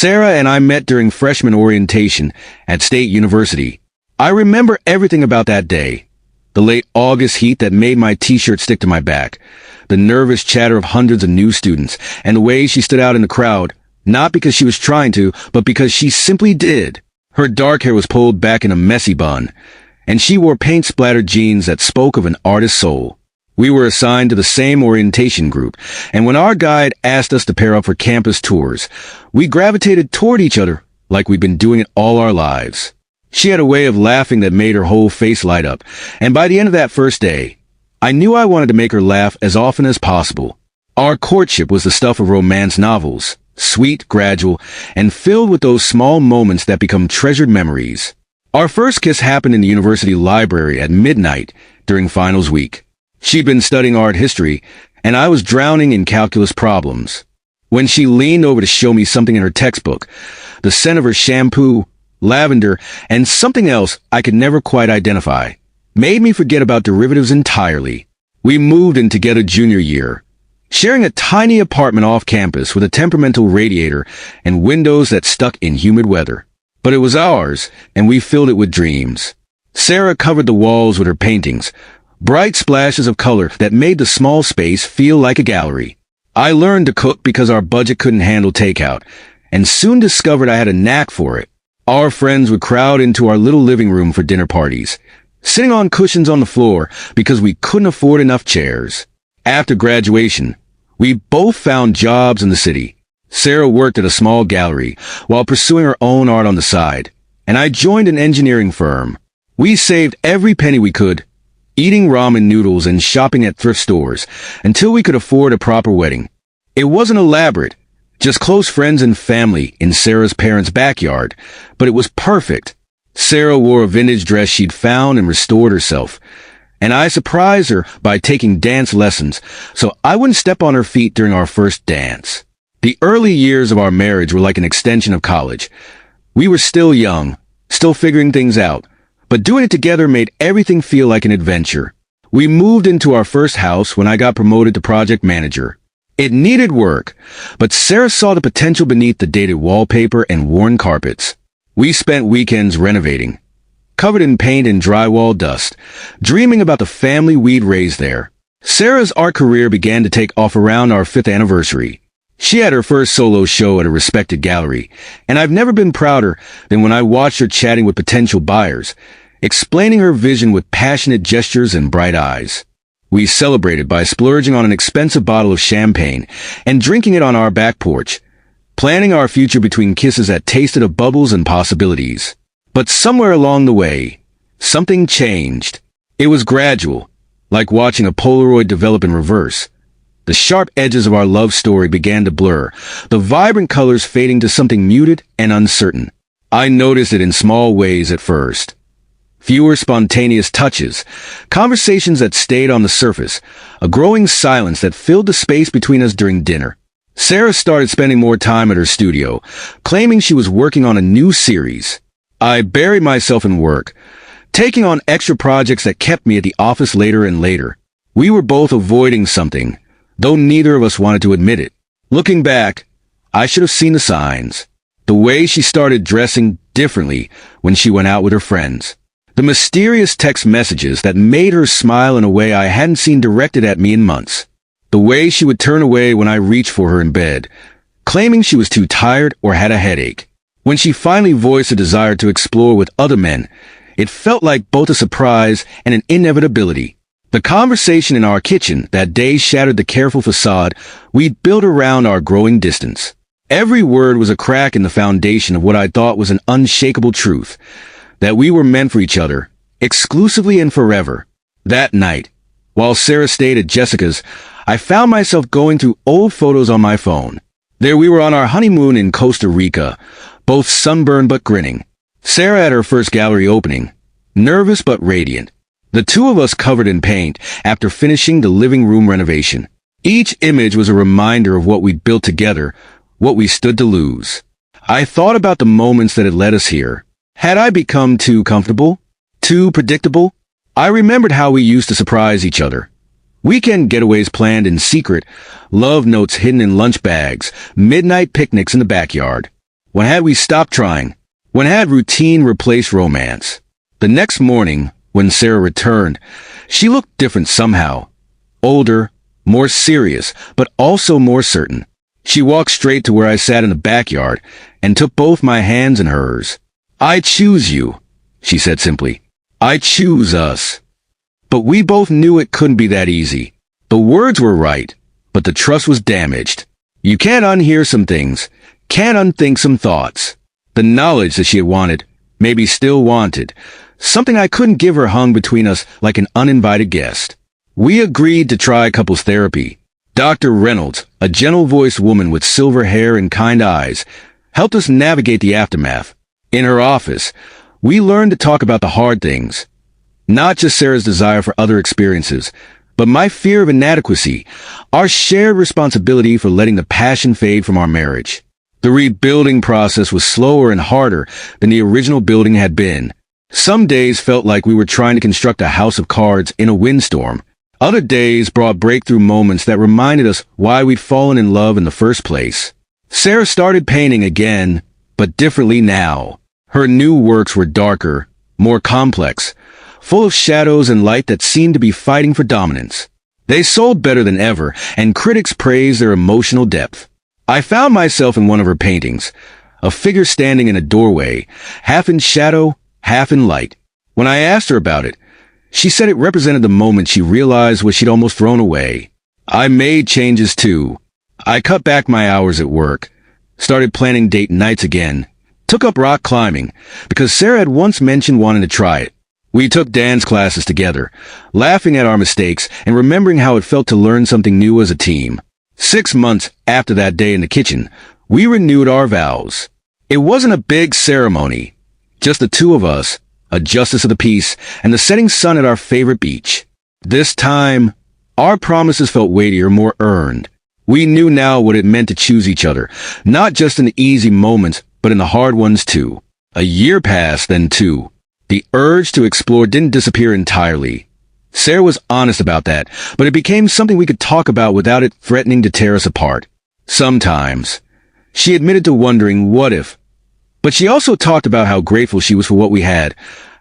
Sarah and I met during freshman orientation at State University. I remember everything about that day. The late August heat that made my t-shirt stick to my back, the nervous chatter of hundreds of new students, and the way she stood out in the crowd, not because she was trying to, but because she simply did. Her dark hair was pulled back in a messy bun, and she wore paint-splattered jeans that spoke of an artist's soul. We were assigned to the same orientation group, and when our guide asked us to pair up for campus tours, we gravitated toward each other like we'd been doing it all our lives. She had a way of laughing that made her whole face light up, and by the end of that first day, I knew I wanted to make her laugh as often as possible. Our courtship was the stuff of romance novels, sweet, gradual, and filled with those small moments that become treasured memories. Our first kiss happened in the university library at midnight during finals week. She'd been studying art history, and I was drowning in calculus problems. When she leaned over to show me something in her textbook, the scent of her shampoo, lavender, and something else I could never quite identify made me forget about derivatives entirely. We moved in together junior year, sharing a tiny apartment off campus with a temperamental radiator and windows that stuck in humid weather. But it was ours, and we filled it with dreams. Sarah covered the walls with her paintings, bright splashes of color that made the small space feel like a gallery. I learned to cook because our budget couldn't handle takeout, and soon discovered I had a knack for it. Our friends would crowd into our little living room for dinner parties, sitting on cushions on the floor because we couldn't afford enough chairs. After graduation, we both found jobs in the city. Sarah worked at a small gallery while pursuing her own art on the side, and I joined an engineering firm. We saved every penny we could, eating ramen noodles and shopping at thrift stores until we could afford a proper wedding. It wasn't elaborate, just close friends and family in Sarah's parents' backyard, but it was perfect. Sarah wore a vintage dress she'd found and restored herself, and I surprised her by taking dance lessons so I wouldn't step on her feet during our first dance. The early years of our marriage were like an extension of college. We were still young, still figuring things out, but doing it together made everything feel like an adventure. We moved into our first house when I got promoted to project manager. It needed work, but Sarah saw the potential beneath the dated wallpaper and worn carpets. We spent weekends renovating, covered in paint and drywall dust, dreaming about the family we'd raised there. Sarah's art career began to take off around our 5th anniversary. She had her first solo show at a respected gallery, and I've never been prouder than when I watched her chatting with potential buyers, explaining her vision with passionate gestures and bright eyes. We celebrated by splurging on an expensive bottle of champagne and drinking it on our back porch, planning our future between kisses that tasted of bubbles and possibilities. But somewhere along the way, something changed. It was gradual, like watching a Polaroid develop in reverse. The sharp edges of our love story began to blur, the vibrant colors fading to something muted and uncertain. I noticed it in small ways at first. Fewer spontaneous touches, conversations that stayed on the surface, a growing silence that filled the space between us during dinner. Sarah started spending more time at her studio, claiming she was working on a new series. I buried myself in work, taking on extra projects that kept me at the office later and later. We were both avoiding something, though neither of us wanted to admit it. Looking back, I should have seen the signs. The way she started dressing differently when she went out with her friends. The mysterious text messages that made her smile in a way I hadn't seen directed at me in months. The way she would turn away when I reached for her in bed, claiming she was too tired or had a headache. When she finally voiced a desire to explore with other men, it felt like both a surprise and an inevitability. The conversation in our kitchen that day shattered the careful facade we'd built around our growing distance. Every word was a crack in the foundation of what I thought was an unshakable truth, that we were meant for each other, exclusively and forever. That night, while Sarah stayed at Jessica's, I found myself going through old photos on my phone. There we were on our honeymoon in Costa Rica, both sunburned but grinning. Sarah at her first gallery opening, nervous but radiant. The two of us covered in paint after finishing the living room renovation. Each image was a reminder of what we'd built together, what we stood to lose. I thought about the moments that had led us here. Had I become too comfortable? Too predictable? I remembered how we used to surprise each other. Weekend getaways planned in secret, love notes hidden in lunch bags, midnight picnics in the backyard. When had we stopped trying? When had routine replaced romance? The next morning, when Sarah returned, she looked different somehow. Older, more serious, but also more certain. She walked straight to where I sat in the backyard and took both my hands in hers. "I choose you," she said simply. "I choose us." But we both knew it couldn't be that easy. The words were right, but the trust was damaged. You can't unhear some things, can't unthink some thoughts. The knowledge that she had wanted, maybe still wanted, something I couldn't give her hung between us like an uninvited guest. We agreed to try couples therapy. Dr. Reynolds, a gentle-voiced woman with silver hair and kind eyes, helped us navigate the aftermath. In her office, we learned to talk about the hard things. Not just Sarah's desire for other experiences, but my fear of inadequacy, our shared responsibility for letting the passion fade from our marriage. The rebuilding process was slower and harder than the original building had been. Some days felt like we were trying to construct a house of cards in a windstorm. Other days brought breakthrough moments that reminded us why we'd fallen in love in the first place. Sarah started painting again, but differently now. Her new works were darker, more complex, full of shadows and light that seemed to be fighting for dominance. They sold better than ever, and critics praised their emotional depth. I found myself in one of her paintings, a figure standing in a doorway, half in shadow, half in light. When I asked her about it, she said it represented the moment she realized what she'd almost thrown away. I made changes too. I cut back my hours at work, started planning date nights again, took up rock climbing, because Sarah had once mentioned wanting to try it. We took dance classes together, laughing at our mistakes and remembering how it felt to learn something new as a team. 6 months after that day in the kitchen, we renewed our vows. It wasn't a big ceremony, just the two of us, a justice of the peace, and the setting sun at our favorite beach. This time, our promises felt weightier, more earned. We knew now what it meant to choose each other, not just in the easy moments, but in the hard ones too. A year passed, then two. The urge to explore didn't disappear entirely. Sarah was honest about that, but it became something we could talk about without it threatening to tear us apart. Sometimes. She admitted to wondering what if. But she also talked about how grateful she was for what we had,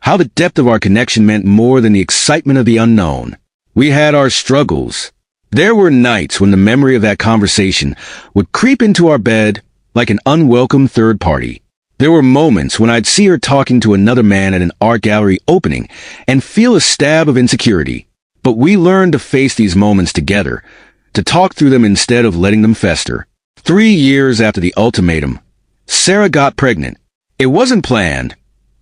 how the depth of our connection meant more than the excitement of the unknown. We had our struggles. There were nights when the memory of that conversation would creep into our bed like an unwelcome third party. There were moments when I'd see her talking to another man at an art gallery opening and feel a stab of insecurity. But we learned to face these moments together, to talk through them instead of letting them fester. 3 years after the ultimatum, Sarah got pregnant. It wasn't planned.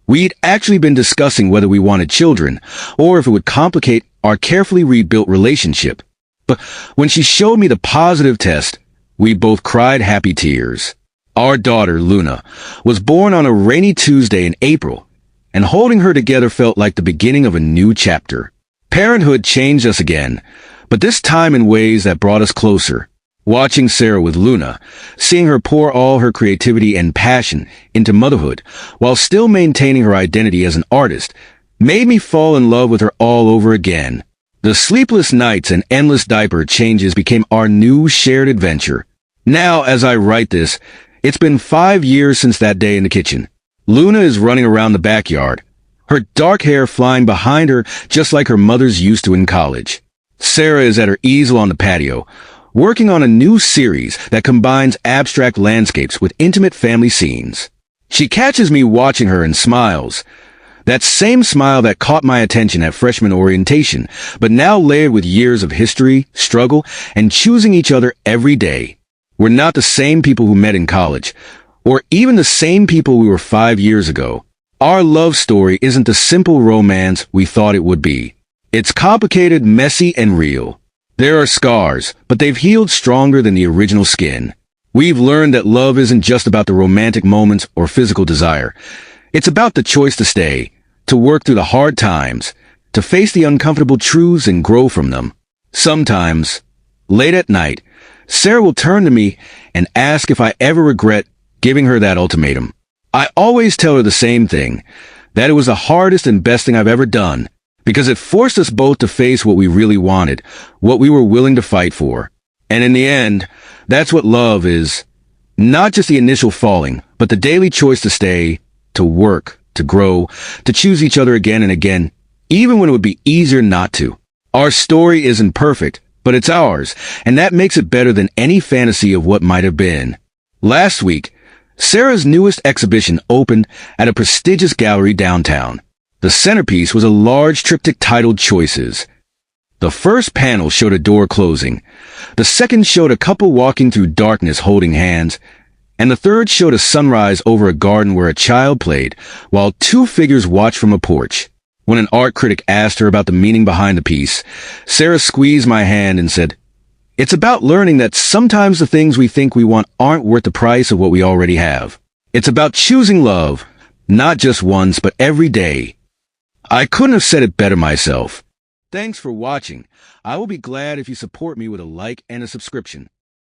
We'd actually been discussing whether we wanted children, or if it would complicate our carefully rebuilt relationship. But when she showed me the positive test, we both cried happy tears. Our daughter, Luna, was born on a rainy Tuesday in April, and holding her together felt like the beginning of a new chapter. Parenthood changed us again, but this time in ways that brought us closer. Watching Sarah with Luna, seeing her pour all her creativity and passion into motherhood while still maintaining her identity as an artist, made me fall in love with her all over again. The sleepless nights and endless diaper changes became our new shared adventure. Now, as I write this, it's been 5 years since that day in the kitchen. Luna is running around the backyard, her dark hair flying behind her just like her mother's used to in college. Sarah is at her easel on the patio, working on a new series that combines abstract landscapes with intimate family scenes. She catches me watching her and smiles. That same smile that caught my attention at freshman orientation, but now layered with years of history, struggle, and choosing each other every day. We're not the same people who met in college, or even the same people we were 5 years ago. Our love story isn't the simple romance we thought it would be. It's complicated, messy, and real. There are scars, but they've healed stronger than the original skin. We've learned that love isn't just about the romantic moments or physical desire. It's about the choice to stay, to work through the hard times, to face the uncomfortable truths and grow from them. Sometimes, late at night, Sarah will turn to me and ask if I ever regret giving her that ultimatum. I always tell her the same thing, that it was the hardest and best thing I've ever done, because it forced us both to face what we really wanted, what we were willing to fight for. And in the end, that's what love is. Not just the initial falling, But the daily choice to stay, to work, to grow, to choose each other again and again, even when it would be easier not to. Our story isn't perfect, but it's ours, and that makes it better than any fantasy of what might have been. Last week, Sarah's newest exhibition opened at a prestigious gallery downtown. The centerpiece was a large triptych titled Choices. The first panel showed a door closing. The second showed a couple walking through darkness holding hands. And the third showed a sunrise over a garden where a child played, while two figures watched from a porch. When an art critic asked her about the meaning behind the piece, Sarah squeezed my hand and said, "It's about learning that sometimes the things we think we want aren't worth the price of what we already have. It's about choosing love, not just once, but every day." I couldn't have said it better myself. Thanks for watching. I will be glad if you support me with a like and a subscription.